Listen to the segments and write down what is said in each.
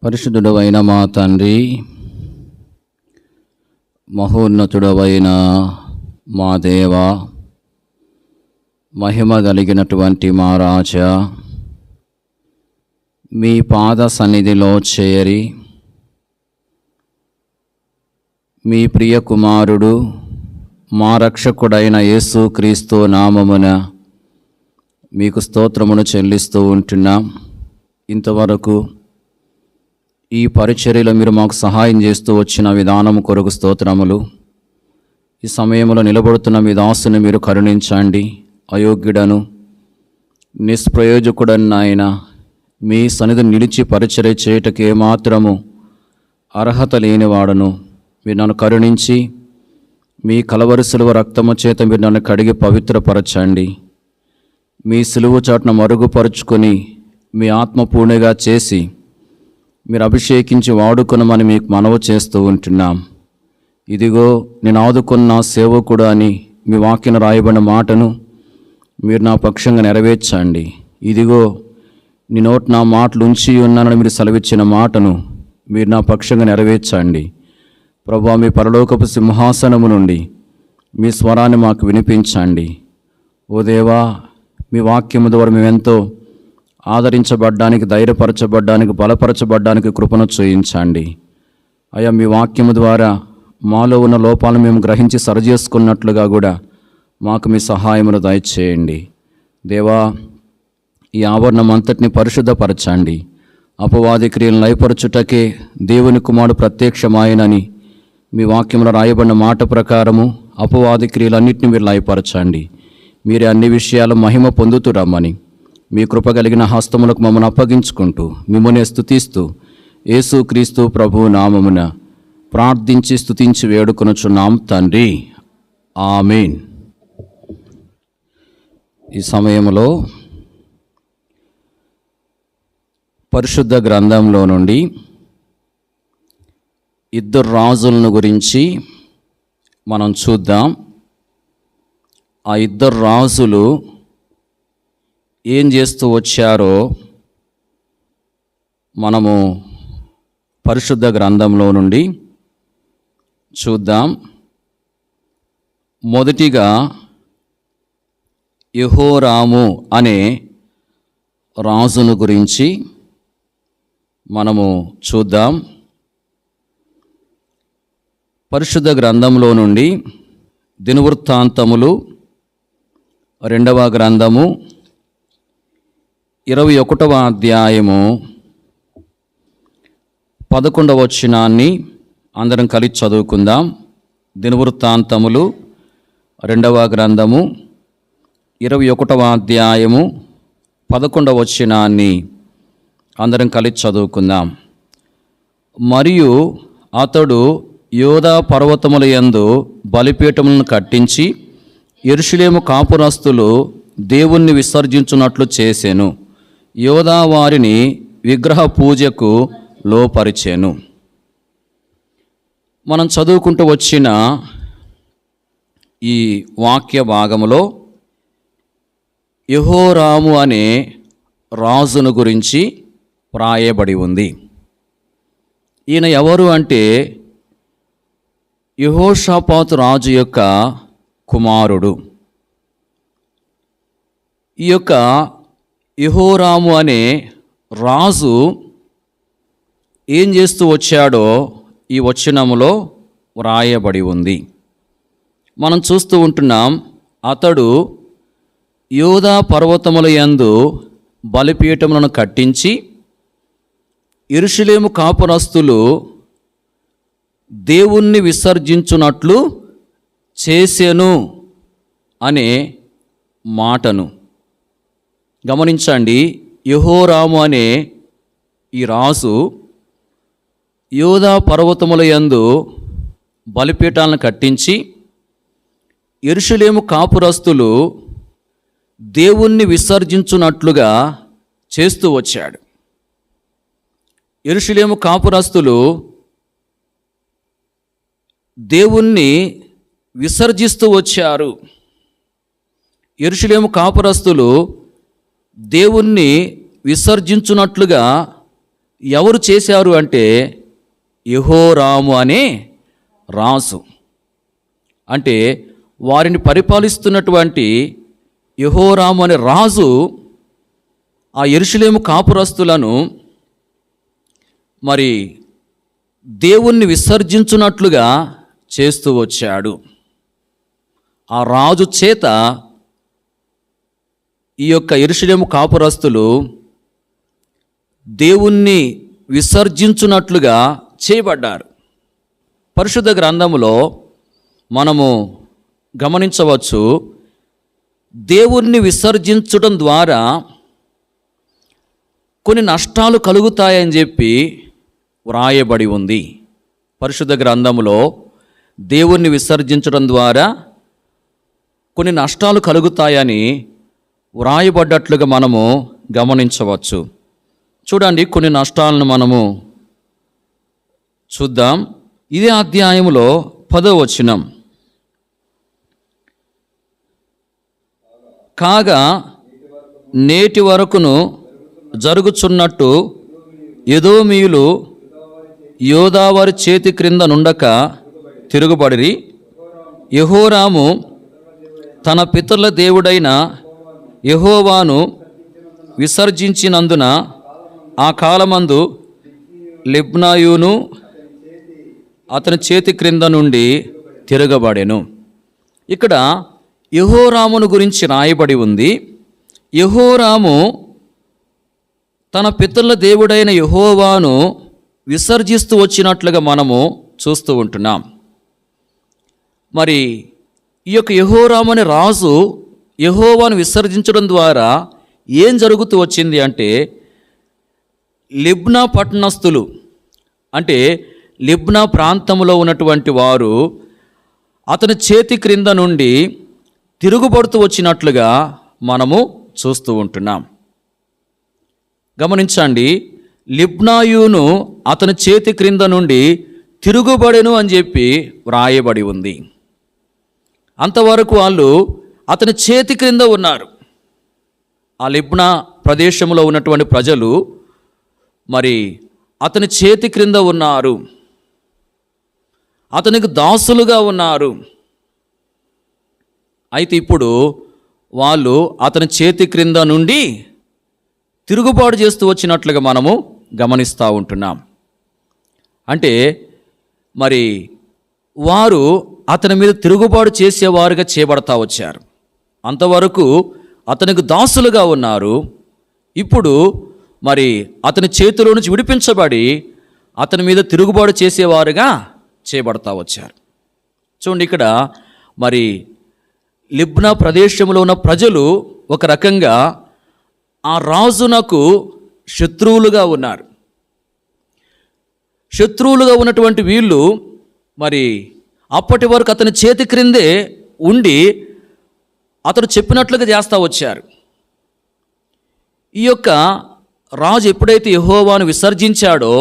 పరిశుద్ధుడవైన మా తండ్రి, మహోన్నతుడవైన మా దేవ, మహిమ కలిగినటువంటి మా రాజా, మీ పాద సన్నిధిలో చేరి మీ ప్రియ కుమారుడు మా రక్షకుడైన యేసుక్రీస్తు నామమున మీకు స్తోత్రమును చెల్లిస్తూ ఉంటున్నాం. ఇంతవరకు ఈ పరిచర్యలో మీరు మాకు సహాయం చేస్తూ వచ్చిన విధానము కొరకు స్తోత్రములు. ఈ సమయంలో నిలబడుతున్న మీ దాసుని మీరు కరుణించండి. అయోగ్యుడను నిష్ప్రయోజకుడను నాయన, మీ సన్నిధి నిలిచి పరిచర్య చేయుటకు ఏమాత్రము అర్హత లేనివాడను. మీరు నన్ను కరుణించి మీ కలవరి సిలువ రక్తము చేత మీరు నన్ను కడిగి పవిత్రపరచండి. మీ సిలువ చాటును మరుగుపరుచుకొని మీ ఆత్మ పూర్ణిగా చేసి మీరు అభిషేకించి వాడుకొనమని మీకు మనవి చేస్తూ ఉంటున్నాం. ఇదిగో నేను ఆదుకున్న సేవకుడు అని మీ వాక్యను రాయబడిన మాటను మీరు నా పక్షంగా నెరవేర్చండి. ఇదిగో నీ నోట నా మాటలు ఉంచి ఉన్నానని మీరు సెలవిచ్చిన మాటను మీరు నా పక్షంగా నెరవేర్చండి. ప్రభువా, మీ పరలోకపు సింహాసనము నుండి మీ స్వరాన్ని మాకు వినిపించండి. ఓ దేవా, మీ వాక్యము ద్వారా మేమెంతో ఆదరించబడ్డానికి, ధైర్యపరచబడ్డానికి, బలపరచబడ్డానికి కృపను చూయించండి. అయ్యా, మీ వాక్యము ద్వారా మాలో ఉన్న లోపాలను మేము గ్రహించి సరిచేసుకున్నట్లుగా కూడా మాకు మీ సహాయమును దయచేయండి. దేవా, ఈ ఆవరణం అంతటిని పరిశుద్ధపరచండి. అపవాది క్రియలను లయపరచుటకే దేవుని కుమారుడు ప్రత్యక్షమాయనని మీ వాక్యంలో రాయబడిన మాట ప్రకారము అపవాది క్రియలన్నింటినీ మీరు లయపరచండి. మీరే అన్ని విషయాలు మహిమ పొందుతూ రమ్మని మీ కృప కలిగిన హస్తములకు మమ్మల్ని అప్పగించుకుంటూ మిమ్మల్ని స్తుతిస్తూ యేసుక్రీస్తు ప్రభు నామమున ప్రార్థించి స్తుతించి వేడుకొనుచున్నాం తండ్రి, ఆమేన్. ఈ సమయంలో పరిశుద్ధ గ్రంథంలో నుండి ఇద్దరు రాజులను గురించి మనం చూద్దాం. ఆ ఇద్దరు రాజులు ఏం చేస్తూ వచ్చారో మనము పరిశుద్ధ గ్రంథంలో నుండి చూద్దాం. మొదటిగా యెహోరాము అనే రాజును గురించి మనము చూద్దాం. పరిశుద్ధ గ్రంథంలో నుండి దినవృత్తాంతములు 2వ గ్రంథము 21వ అధ్యాయము 11వ వచనాన్ని అందరం కలిసి చదువుకుందాం. దినవృత్తాంతములు 2వ గ్రంథము 21వ అధ్యాయము 11వ వచనాన్ని అందరం కలిసి చదువుకుందాం. మరియు అతడు యోదా పర్వతముల యందు బలిపీఠములను కట్టించి యెరూషలేము కాపురస్తులు దేవుణ్ణి విసర్జించున్నట్లు చేసెను. యోదా వారిని విగ్రహ పూజకు లోపరిచెను. మనం చదువుకుంటూ వచ్చిన ఈ వాక్య భాగములో యెహోరాము అనే రాజును గురించి వ్రాయబడి ఉంది. ఈయన ఎవరు అంటే యెహోషాపాతు రాజు యొక్క కుమారుడు. ఈ యొక్క యెహోరాము అనే రాజు ఏం చేస్తూ వచ్చాడో ఈ వచనములో వ్రాయబడి ఉంది. మనం చూస్తూ ఉంటున్నాం. అతడు యోదా పర్వతముల యందు బలిపీఠములను కట్టించి యెరూషలేము కాపురస్తులు దేవుణ్ణి విసర్జించున్నట్లు చేసెను అనే మాటను గమనించండి. యెహోరాము అనే ఈ రాజు యోదా పర్వతముల యందు బలిపీఠాలను కట్టించి యెరూషలేము కాపురస్తులు దేవుణ్ణి విసర్జించున్నట్లుగా చేస్తూ వచ్చాడు. యెరూషలేము కాపురస్తులు దేవుణ్ణి విసర్జిస్తూ వచ్చారు. యెరూషలేము కాపురస్తులు దేవుణ్ణి విసర్జించున్నట్లుగా ఎవరు చేశారు అంటే యెహోరాము అనే రాజు. అంటే వారిని పరిపాలిస్తున్నటువంటి యెహోరాము అనే రాజు ఆ యెరూషలేము కాపురస్తులను మరి దేవుణ్ణి విసర్జించున్నట్లుగా చేస్తూ వచ్చాడు. ఆ రాజు చేత ఈ యొక్క యెరూషలేము కాపురస్తులు దేవుణ్ణి విసర్జించున్నట్లుగా చేయబడ్డారు. పరిశుద్ధ గ్రంథములో మనము గమనించవచ్చు, దేవుణ్ణి విసర్జించడం ద్వారా కొన్ని నష్టాలు కలుగుతాయని చెప్పి వ్రాయబడి ఉంది. పరిశుద్ధ గ్రంథములో దేవుణ్ణి విసర్జించడం ద్వారా కొన్ని నష్టాలు కలుగుతాయని వ్రాయబడ్డట్లుగా మనము గమనించవచ్చు. చూడండి, కొన్ని నష్టాలను మనము చూద్దాం. ఇదే అధ్యాయములో 10వ వచనం, కాగా నేటి వరకును జరుగుచున్నట్టు ఎదోమీయులు యోదావారి చేతి క్రింద నుండక తిరుగుబడిరి. యెహోరాము తన పితరుల దేవుడైన యెహోవాను విసర్జించినందున ఆ కాలమందు లిబ్నాయును అతని చేతి క్రింద నుండి తిరగబడెను. ఇక్కడ యెహోరామును గురించి రాయబడి ఉంది. యెహోరాము తన పితరుల దేవుడైన యెహోవాను విసర్జిస్తూ వచ్చినట్లుగా మనము చూస్తూ ఉంటున్నాం. మరి ఈ యొక్క యెహోరాము అనే రాజు యెహోవాను విసర్జించడం ద్వారా ఏం జరుగుతూ వచ్చింది అంటే, లిబ్నా పట్టణస్థులు అంటే లిబ్నా ప్రాంతంలో ఉన్నటువంటి వారు అతని చేతి క్రింద నుండి తిరుగుబడుతూ వచ్చినట్లుగా మనము చూస్తూ ఉంటున్నాం. గమనించండి, లిబ్నాయును అతని చేతి క్రింద నుండి తిరుగుబడెను అని చెప్పి వ్రాయబడి ఉంది. అంతవరకు వాళ్ళు అతని చేతి క్రింద ఉన్నారు. ఆ లిబ్నా ప్రదేశంలో ఉన్నటువంటి ప్రజలు మరి అతని చేతి క్రింద ఉన్నారు, అతనికి దాసులుగా ఉన్నారు. అయితే ఇప్పుడు వాళ్ళు అతని చేతి క్రింద నుండి తిరుగుబాటు చేస్తూ వచ్చినట్లుగా మనము గమనిస్తూ ఉంటున్నాం. అంటే మరి వారు అతని మీద తిరుగుబాటు చేసేవారుగా చేయబడతా వచ్చారు. అంతవరకు అతనికి దాసులుగా ఉన్నారు. ఇప్పుడు మరి అతని చేతిలో నుంచి విడిపించబడి అతని మీద తిరుగుబాటు చేసేవారుగా చేయబడతా వచ్చారు. చూడండి, ఇక్కడ మరి లిబ్నా ప్రదేశంలో ఉన్న ప్రజలు ఒక రకంగా ఆ రాజునకు శత్రువులుగా ఉన్నారు. శత్రువులుగా ఉన్నటువంటి వీళ్ళు మరి అప్పటి వరకు అతని చేతి క్రిందే ఉండి అతడు చెప్పినట్లుగా చేస్తూ వచ్చారు. ఈ యొక్క రాజు ఎప్పుడైతే యెహోవాను విసర్జించాడో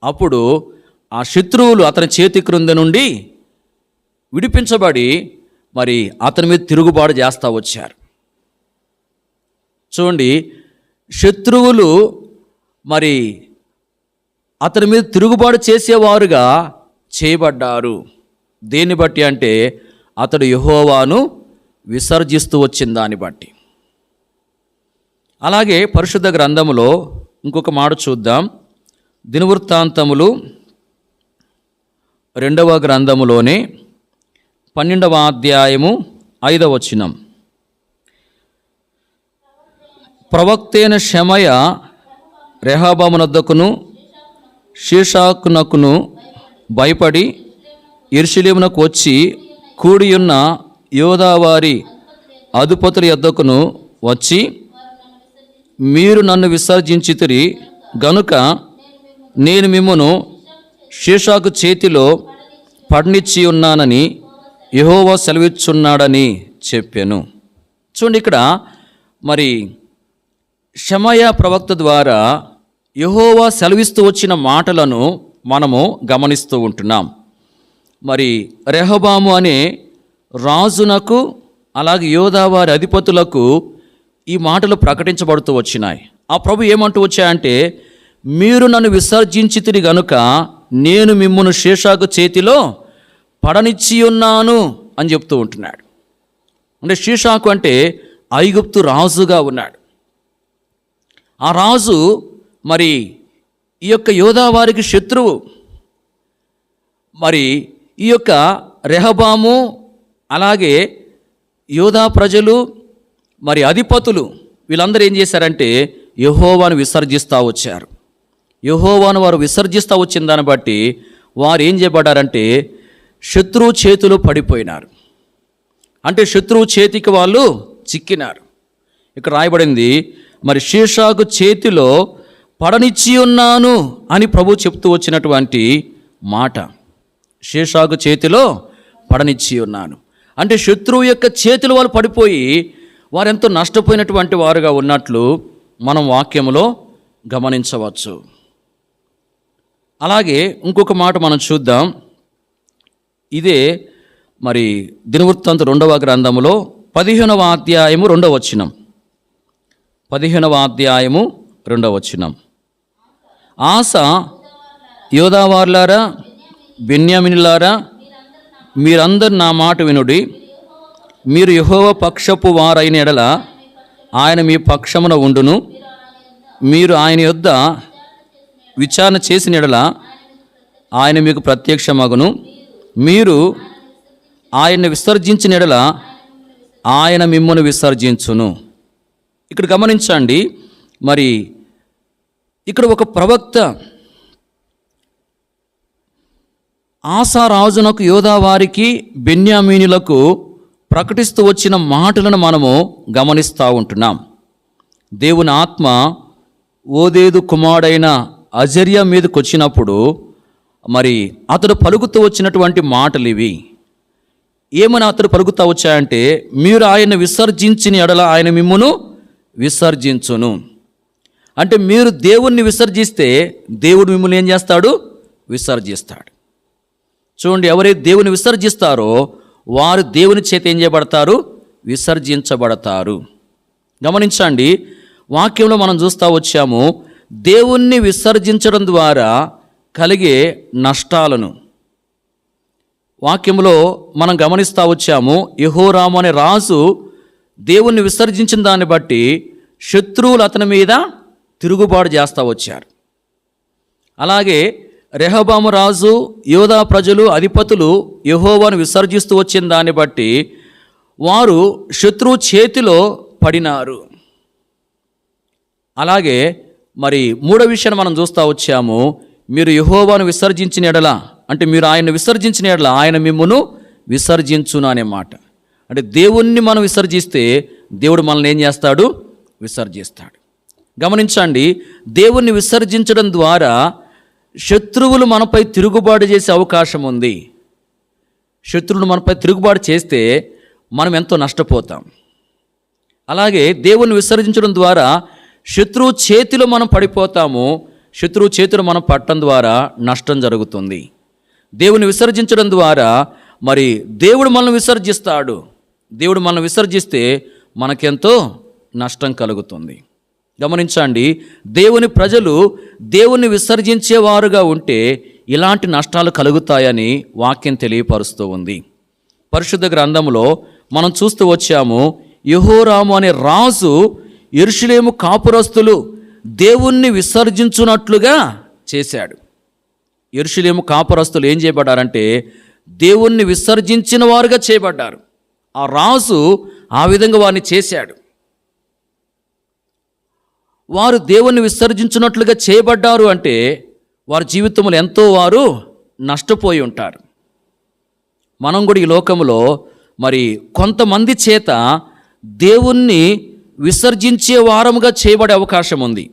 అప్పుడు ఆ శత్రువులు అతని చేతి క్రింద నుండి విడిపించబడి మరి అతని మీద తిరుగుబాటు చేస్తూ వచ్చారు. చూడండి, శత్రువులు మరి అతని మీద తిరుగుబాటు చేసేవారుగా చేయబడ్డారు. దేన్ని బట్టి అంటే అతడు యెహోవాను విసర్జిస్తూ వచ్చిన దాన్ని బట్టి. అలాగే పరిశుద్ధ గ్రంథములో ఇంకొక మాట చూద్దాం. దినవృత్తాంతములు 2వ గ్రంథములోనే 12వ అధ్యాయము 5వ వచనం, ప్రవక్తైన షెమయ రెహబామునొద్దకును షీషాకునకును భయపడి యెరూషలేమునకు వచ్చి కూడియున్న యోదావారి అధిపతుల యొద్దకును వచ్చి, మీరు నన్ను విసర్జించితిరి గనుక నేను మిమ్మును షీషాకు చేతిలో పడనిచ్చి ఉన్నానని యెహోవా సెలవిచ్చున్నాడని చెప్పాను. చూడండి, ఇక్కడ మరి షెమయా ప్రవక్త ద్వారా యెహోవా సెలవిస్తూ వచ్చిన మాటలను మనము గమనిస్తూ ఉంటున్నాం. మరి రెహబాము అనే రాజునకు అలాగే యోదావారి అధిపతులకు ఈ మాటలు ప్రకటించబడుతూ వచ్చినాయి. ఆ ప్రభు ఏమంటూ వచ్చాయంటే, మీరు నన్ను విసర్జించితిరి గనుక నేను మిమ్మును షీషాకు చేతిలో పడనిచ్చి ఉన్నాను అని చెప్తూ ఉంటున్నాడు. అంటే షీషాకు అంటే ఐగుప్తు రాజుగా ఉన్నాడు. ఆ రాజు మరి ఈ యొక్క యోధా వారికి శత్రువు. మరి ఈ యొక్క రెహబాము అలాగే యోధా ప్రజలు మరి అధిపతులు వీళ్ళందరూ ఏం చేశారంటే యెహోవాను విసర్జిస్తూ వచ్చారు. యెహోవాను వారు విసర్జిస్తూ వచ్చిన దాన్ని బట్టి వారు ఏం చేయబడ్డారంటే శత్రువు చేతిలో పడిపోయినారు. అంటే శత్రువు చేతికి వాళ్ళు చిక్కినారు. ఇక్కడ రాయబడింది మరి షీషాకు చేతిలో పడనిచ్చి ఉన్నాను అని ప్రభు చెప్తూ వచ్చినటువంటి మాట. షీషాకు చేతిలో పడనిచ్చి ఉన్నాను అంటే శత్రువు యొక్క చేతులు వాళ్ళు పడిపోయి వారెంతో నష్టపోయినటువంటి వారుగా ఉన్నట్లు మనం వాక్యంలో గమనించవచ్చు. అలాగే ఇంకొక మాట మనం చూద్దాం. ఇదే మరి దినవృత్తాంతం 2వ గ్రంథములో 15వ అధ్యాయము 2వ వచనం. 15వ అధ్యాయము 2వ వచనం. ఆస యోధావార్లారా బెన్యామీనులారా మీరందరూ నా మాట వినుడి. మీరు యెహోవా పక్షపు వారైన ఎడల ఆయన మీ పక్షమున ఉండును. మీరు ఆయన యొద్ద విచారణ చేసిన ఎడల ఆయన మీకు ప్రత్యక్షమగును. మీరు ఆయన్ని విసర్జించిన ఎడల ఆయన మిమ్మును విసర్జించును. ఇక్కడ గమనించండి, మరి ఇక్కడ ఒక ప్రవక్త ఆసారాజునకు యోధా వారికి బెన్యామీనులకు ప్రకటిస్తూ వచ్చిన మాటలను మనము గమనిస్తూ ఉంటున్నాం. దేవుని ఆత్మ ఓదేదు కుమారుడైన అజర్యా మీదకి వచ్చినప్పుడు మరి అతడు పలుకుతూ వచ్చినటువంటి మాటలు ఇవి. ఏమని అతడు పలుకుతూ వచ్చాయంటే మీరు ఆయన్ని విసర్జించిన ఎడల ఆయన మిమ్మును విసర్జించును. అంటే మీరు దేవుణ్ణి విసర్జిస్తే దేవుడు మిమ్మల్ని ఏం చేస్తాడు? విసర్జిస్తాడు. చూడండి, ఎవరైతే దేవుని విసర్జిస్తారో వారు దేవుని చేత ఏం చేయబడతారు? విసర్జించబడతారు. గమనించండి, వాక్యంలో మనం చూస్తూ వచ్చాము దేవుణ్ణి విసర్జించడం ద్వారా కలిగే నష్టాలను. వాక్యంలో మనం గమనిస్తూ వచ్చాము యెహోరాము అనే రాజు దేవుణ్ణి విసర్జించిన దాన్ని బట్టి శత్రువులు అతని మీద తిరుగుబాటు చేస్తూ వచ్చారు. అలాగే రెహబాము రాజు యోధా ప్రజలు అధిపతులు యెహోవాను విసర్జిస్తూ వచ్చిన దాన్ని బట్టి వారు శత్రువు చేతిలో పడినారు. అలాగే మరి మూడో విషయాన్ని మనం చూస్తూ వచ్చాము, మీరు యెహోవాను విసర్జించిన ఎడల అంటే మీరు ఆయన్ని విసర్జించిన ఎడల ఆయన మిమ్మును విసర్జించును అనే మాట. అంటే దేవుణ్ణి మనం విసర్జిస్తే దేవుడు మనల్ని ఏం చేస్తాడు? విసర్జిస్తాడు. గమనించండి, దేవుణ్ణి విసర్జించడం ద్వారా శత్రువులు మనపై తిరుగుబాటు చేసే అవకాశం ఉంది. శత్రువులు మనపై తిరుగుబాటు చేస్తే మనం ఎంతో నష్టపోతాం. అలాగే దేవుణ్ణి విసర్జించడం ద్వారా శత్రువు చేతిలో మనం పడిపోతాము. శత్రువు చేతిలో మనం పట్టడం ద్వారా నష్టం జరుగుతుంది. దేవుని విసర్జించడం ద్వారా మరి దేవుడు మనల్ని విసర్జిస్తాడు. దేవుడు మనల్ని విసర్జిస్తే మనకెంతో నష్టం కలుగుతుంది. గమనించండి, దేవుని ప్రజలు దేవుణ్ణి విసర్జించేవారుగా ఉంటే ఇలాంటి నష్టాలు కలుగుతాయని వాక్యం తెలియపరుస్తూ ఉంది. పరిశుద్ధ గ్రంథంలో మనం చూస్తూ వచ్చాము, యెహోరాము అనే రాజు యెరూషలేము కాపురస్తులు దేవుణ్ణి విసర్జించున్నట్లుగా చేశాడు. యెరూషలేము కాపురస్తులు ఏం చేయబడ్డారంటే దేవుణ్ణి విసర్జించిన వారుగా చేయబడ్డారు. ఆ రాజు ఆ విధంగా వారిని చేశాడు. వారు దేవుణ్ణి విసర్జించినట్లుగా చేయబడ్డారు అంటే వారి జీవితంలో ఎంతో వారు నష్టపోయి ఉంటారు. మనం కూడా ఈ లోకంలో మరి కొంతమంది చేత దేవుణ్ణి విసర్జించే వారముగా చేయబడే అవకాశం ఉంది.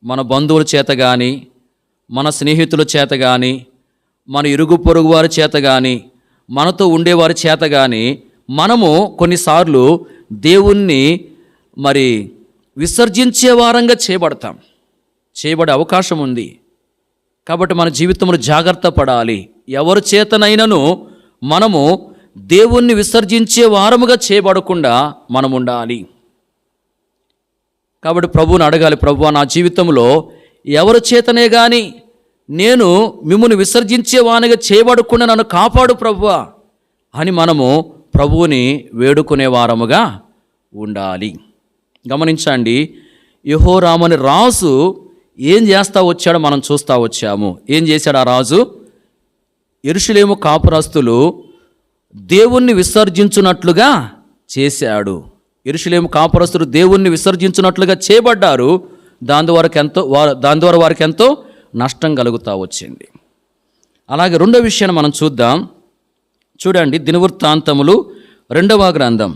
మన బంధువుల చేత కానీ, మన స్నేహితుల చేత కానీ, మన ఇరుగు పొరుగు వారి చేత కానీ, మనతో ఉండేవారి చేత కానీ మనము కొన్నిసార్లు దేవుణ్ణి మరి విసర్జించే వారంగా చేయబడే అవకాశం ఉంది. కాబట్టి మన జీవితంలో జాగ్రత్త పడాలి. ఎవరి చేతనైనను మనము దేవుణ్ణి విసర్జించే వారముగా చేయబడకుండా మనం ఉండాలి. కాబట్టి ప్రభువుని అడగాలి, ప్రభువా నా జీవితంలో ఎవరి చేతనే గాని నేను మిమ్మల్ని విసర్జించేవానిగా చేయబడకుండా నన్ను కాపాడు ప్రభువా అని మనము ప్రభువుని వేడుకునే వారముగా ఉండాలి. గమనించండి, యెహోరాము అనే రాజు ఏం చేస్తూ వచ్చాడో మనం చూస్తూ వచ్చాము. ఏం చేశాడు ఆ రాజు? యెరూషలేము కాపురస్తులు దేవుణ్ణి విసర్జించున్నట్లుగా చేశాడు. యెరూషలేము కాపురస్తులు దేవుణ్ణి విసర్జించున్నట్లుగా చేయబడ్డారు. దాని ద్వారా వారికి ఎంతో నష్టం కలుగుతూ వచ్చింది. అలాగే రెండో విషయాన్ని మనం చూద్దాం. చూడండి, దినవృత్తాంతములు 2వ గ్రంథము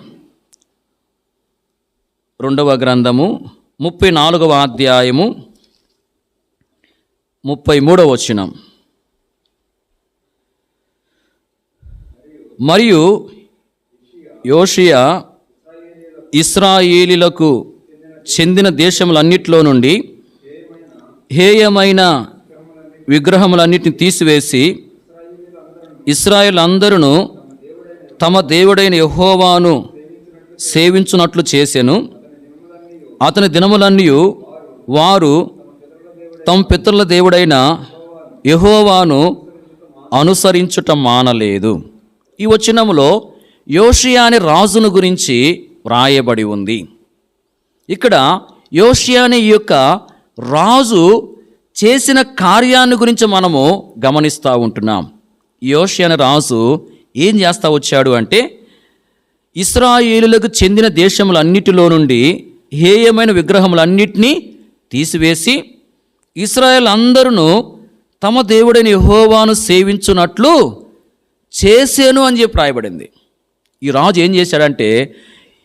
34వ అధ్యాయము 33వ వచనం. మరియు యోషియా ఇశ్రాయేలీలకు చెందిన దేశములన్నిటిలో నుండి హేయమైన విగ్రహములన్నిటిని తీసివేసి ఇశ్రాయేలు అందరూ తమ దేవుడైన యెహోవాను సేవించున్నట్లు చేసెను. అతని దినములన్నీ వారు తమ పితరుల దేవుడైన యెహోవాను అనుసరించుట మానలేదు. ఈ వచనములో యోషియా అనే రాజును గురించి వ్రాయబడి ఉంది. ఇక్కడ యోషియా అనే ఈ యొక్క రాజు చేసిన కార్యాన్ని గురించి మనము గమనిస్తూ ఉంటున్నాం. యోషియా అనే రాజు ఏం చేస్తూ వచ్చాడు అంటే, ఇశ్రాయేలులకు చెందిన దేశములన్నిటిలో నుండి హేయమైన విగ్రహములన్నిటినీ తీసివేసి ఇశ్రాయేలు అందరూ తమ దేవుడైన యెహోవాను సేవించున్నట్లు చేసేను అని చెప్పి రాయబడింది. ఈ రాజు ఏం చేశాడంటే,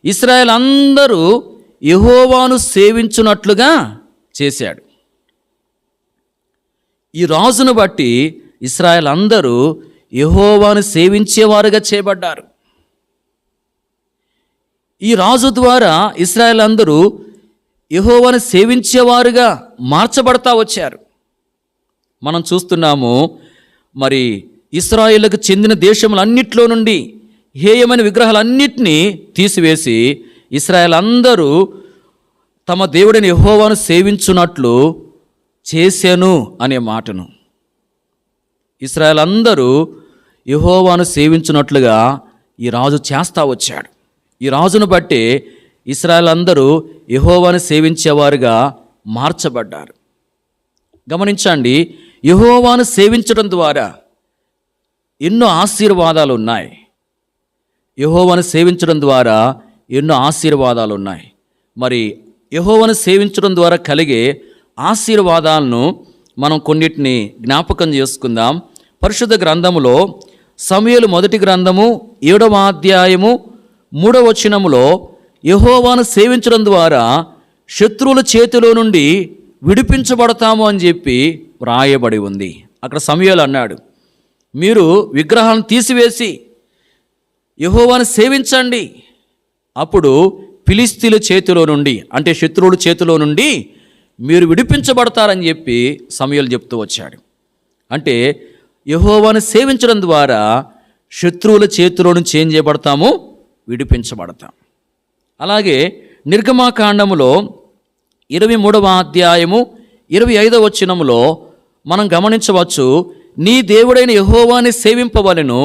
ఇశ్రాయేలు అందరూ యెహోవాను సేవించున్నట్లుగా చేశాడు. ఈ రాజును బట్టి ఇశ్రాయేలు అందరూ యెహోవాను సేవించేవారుగా చేయబడ్డారు. ఈ రాజు ద్వారా ఇశ్రాయేలు అందరూ యెహోవాను సేవించేవారుగా మార్చబడతా వచ్చారు. మనం చూస్తున్నాము, మరి ఇశ్రాయేలుకు చెందిన దేశములన్నిటిలో నుండి హేయమైన విగ్రహాలన్నిటినీ తీసివేసి ఇశ్రాయేలు అందరూ తమ దేవుడైన యెహోవాను సేవించున్నట్లు చేసెను అనే మాటను, ఇశ్రాయేలు అందరూ యెహోవాను సేవించున్నట్లుగా ఈ రాజు చేస్తూ వచ్చాడు. ఈ రాజును బట్టి ఇశ్రాయేలు అందరూ యెహోవాను సేవించేవారుగా మార్చబడ్డారు. గమనించండి, యెహోవాను సేవించడం ద్వారా ఎన్నో ఆశీర్వాదాలు ఉన్నాయి. యెహోవాను సేవించడం ద్వారా ఎన్నో ఆశీర్వాదాలు ఉన్నాయి. మరి యెహోవాను సేవించడం ద్వారా కలిగే ఆశీర్వాదాలను మనం కొన్నిటిని జ్ఞాపకం చేసుకుందాం. పరిశుద్ధ గ్రంథములో సమూయేలు మొదటి గ్రంథము 7వ అధ్యాయము 3వ వచనములో యెహోవాను సేవించడం ద్వారా శత్రువుల చేతిలో నుండి విడిపించబడతాము అని చెప్పి వ్రాయబడి ఉంది. అక్కడ సమూయేలు అన్నాడు, మీరు విగ్రహాలను తీసివేసి యెహోవాను సేవించండి, అప్పుడు ఫిలిష్తీయుల చేతిలో నుండి, అంటే శత్రువుల చేతిలో నుండి మీరు విడిపించబడతారని చెప్పి సమూయేలు చెప్తూ వచ్చాడు. అంటే యెహోవాను సేవించడం ద్వారా శత్రువుల చేతిలో నుంచి ఏం చేయబడతాము? విడిపించబడతాం. అలాగే నిర్గమాకాండములో 23వ అధ్యాయము 25వ వచనములో మనం గమనించవచ్చు, నీ దేవుడైన యెహోవాని సేవింపవలెను,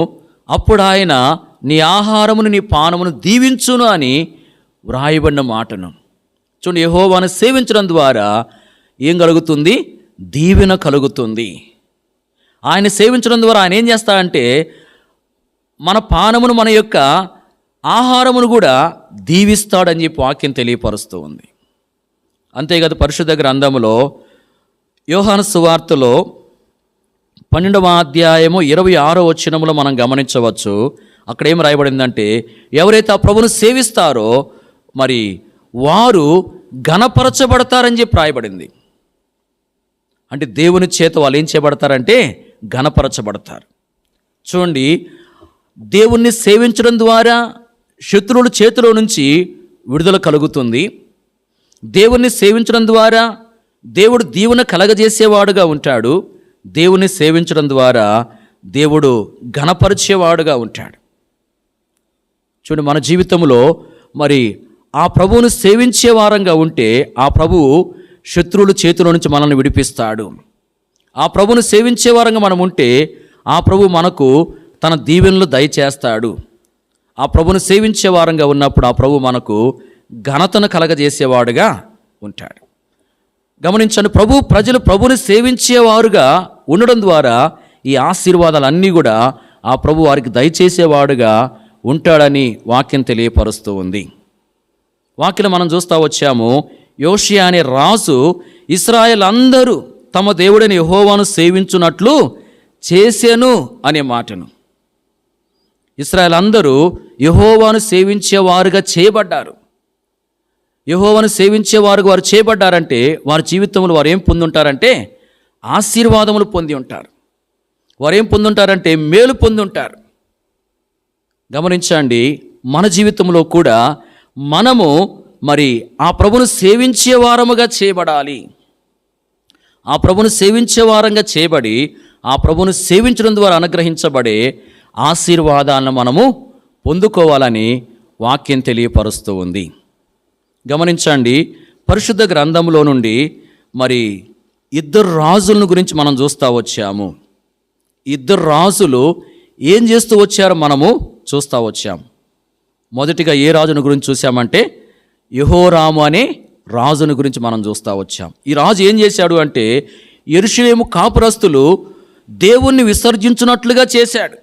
అప్పుడు ఆయన నీ ఆహారమును నీ పానమును దీవించును అని వ్రాయబడిన మాటను చూడండి. యెహోవాను సేవించడం ద్వారా ఏం కలుగుతుంది? దీవెన కలుగుతుంది. ఆయన సేవించడం ద్వారా ఆయన ఏం చేస్తాడంటే మన పానమును, మన యొక్క ఆహారమును కూడా దీవిస్తాడని చెప్పి వాక్యం తెలియపరుస్తూ ఉంది. అంతేకాదు పరిశుద్ధ గ్రంథములో యోహాను సువార్తలో 12వ అధ్యాయము 26వ వచనములో మనం గమనించవచ్చు. అక్కడ ఏం రాయబడిందంటే, ఎవరైతే ఆ ప్రభువును సేవిస్తారో మరి వారు ఘనపరచబడతారని చెప్పి రాయబడింది. అంటే దేవుని చేత వాళ్ళు ఏం చేయబడతారంటే ఘనపరచబడతారు. చూడండి, దేవుణ్ణి సేవించడం ద్వారా శత్రువుల చేతిలో నుంచి విడుదల కలుగుతుంది. దేవుణ్ణి సేవించడం ద్వారా దేవుడు దీవెన కలగజేసేవాడుగా ఉంటాడు. దేవుణ్ణి సేవించడం ద్వారా దేవుడు ఘనపరిచేవాడుగా ఉంటాడు. చూడండి, మన జీవితంలో మరి ఆ ప్రభువును సేవించే వారంగా ఉంటే ఆ ప్రభువు శత్రువుల చేతిలో నుంచి మనల్ని విడిపిస్తాడు. ఆ ప్రభువును సేవించే వారంగా మనం ఉంటే ఆ ప్రభు మనకు తన దీవెనలు దయచేస్తాడు. ఆ ప్రభువును సేవించే వారంగా ఉన్నప్పుడు ఆ ప్రభు మనకు ఘనతను కలగజేసేవాడుగా ఉంటాడు. గమనించండి, ప్రజలు ప్రభువుని సేవించేవారుగా ఉండడం ద్వారా ఈ ఆశీర్వాదాలన్నీ కూడా ఆ ప్రభు వారికి దయచేసేవాడుగా ఉంటాడని వాక్యం తెలియపరుస్తూ ఉంది. వాక్యం మనం చూస్తూ వచ్చాము, యోషియా అనే రాజు ఇశ్రాయేల్ అందరూ తమ దేవుడైన యెహోవాను సేవించున్నట్లు చేసెను అనే మాటను. ఇశ్రాయేల్ అందరూ యెహోవాను సేవించేవారుగా చేయబడ్డారు. యెహోవాను సేవించేవారుగా వారు చేయబడ్డారంటే వారి జీవితంలో వారు ఏం పొంది ఉంటారంటే ఆశీర్వాదములు పొంది ఉంటారు. వారు ఏం పొంది ఉంటారంటే మేలు పొంది ఉంటారు. గమనించండి, మన జీవితంలో కూడా మనము మరి ఆ ప్రభువును సేవించే వారముగా చేయబడాలి. ఆ ప్రభువును సేవించే వారంగా చేయబడి ఆ ప్రభువును సేవించడం ద్వారా అనుగ్రహించబడే ఆశీర్వాదాలను మనము పొందుకోవాలని వాక్యం తెలియపరుస్తూ ఉంది. గమనించండి, పరిశుద్ధ గ్రంథంలో నుండి మరి ఇద్దరు రాజులను గురించి మనం చూస్తూ వచ్చాము. ఇద్దరు రాజులు ఏం చేస్తూ వచ్చారో మనము చూస్తూ వచ్చాము. మొదటిగా ఏ రాజుని గురించి చూసామంటే యెహోరాము అనే రాజుని గురించి మనం చూస్తూ వచ్చాం. ఈ రాజు ఏం చేశాడు అంటే యెరూషలేము కాపురస్తులు దేవుణ్ణి విసర్జించున్నట్లుగా చేశాడు.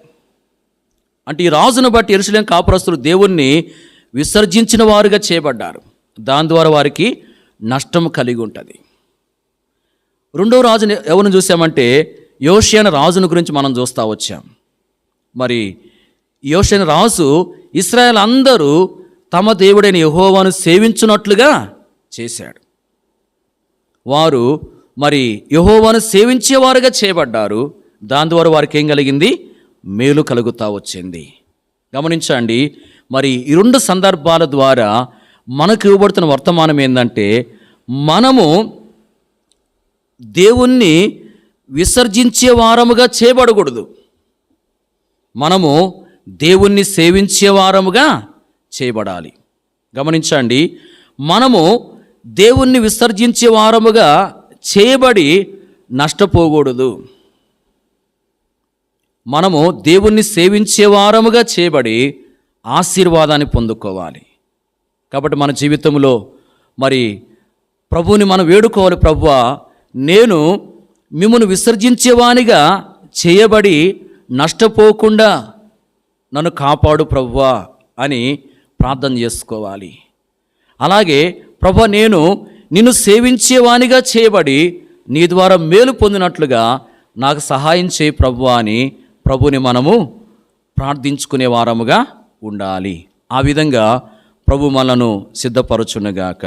అంటే ఈ రాజును బట్టి యెరూషలేము కాపురస్తులు దేవుణ్ణి విసర్జించిన వారుగా చేయబడ్డారు. దాని ద్వారా వారికి నష్టం కలిగి ఉంటుంది. రెండవ రాజుని ఎవరిని చూసామంటే యోషియా అనే రాజుని గురించి మనం చూస్తూ వచ్చాం. మరి యోషియా అనే రాజు ఇశ్రాయేల్ అందరూ తమ దేవుడైన యెహోవాను సేవించున్నట్లుగా చేశాడు. వారు మరి యెహోవాను సేవించేవారుగా చేయబడ్డారు. దాని ద్వారా వారికి ఏం కలిగింది? మేలు కలుగుతూ వచ్చింది. గమనించండి, మరి ఈ రెండు సందర్భాల ద్వారా మనకు ఇవ్వబడుతున్న వర్తమానం ఏంటంటే మనము దేవుణ్ణి విసర్జించే వారముగా చేయబడకూడదు. మనము దేవుణ్ణి సేవించే వారముగా చేయబడాలి. గమనించండి, మనము దేవుణ్ణి విసర్జించే వారముగా చేయబడి నష్టపోకూడదు. మనము దేవుణ్ణి సేవించే వారముగా చేయబడి ఆశీర్వాదాన్ని పొందుకోవాలి. కాబట్టి మన జీవితంలో మరి ప్రభువుని మనం వేడుకోవాలి. ప్రభువా, నేను మిమ్మల్ని విసర్జించేవానిగా చేయబడి నష్టపోకుండా నన్ను కాపాడు ప్రభువా అని ప్రార్థన చేసుకోవాలి. అలాగే ప్రభువా, నేను నిన్ను సేవించేవానిగా చేయబడి నీ ద్వారా మేలు పొందినట్లుగా నాకు సహాయం చేయి ప్రభువా అని ప్రభుని మనము ప్రార్థించుకునే వారముగా ఉండాలి. ఆ విధంగా ప్రభు మనను సిద్ధపరచునుగాక.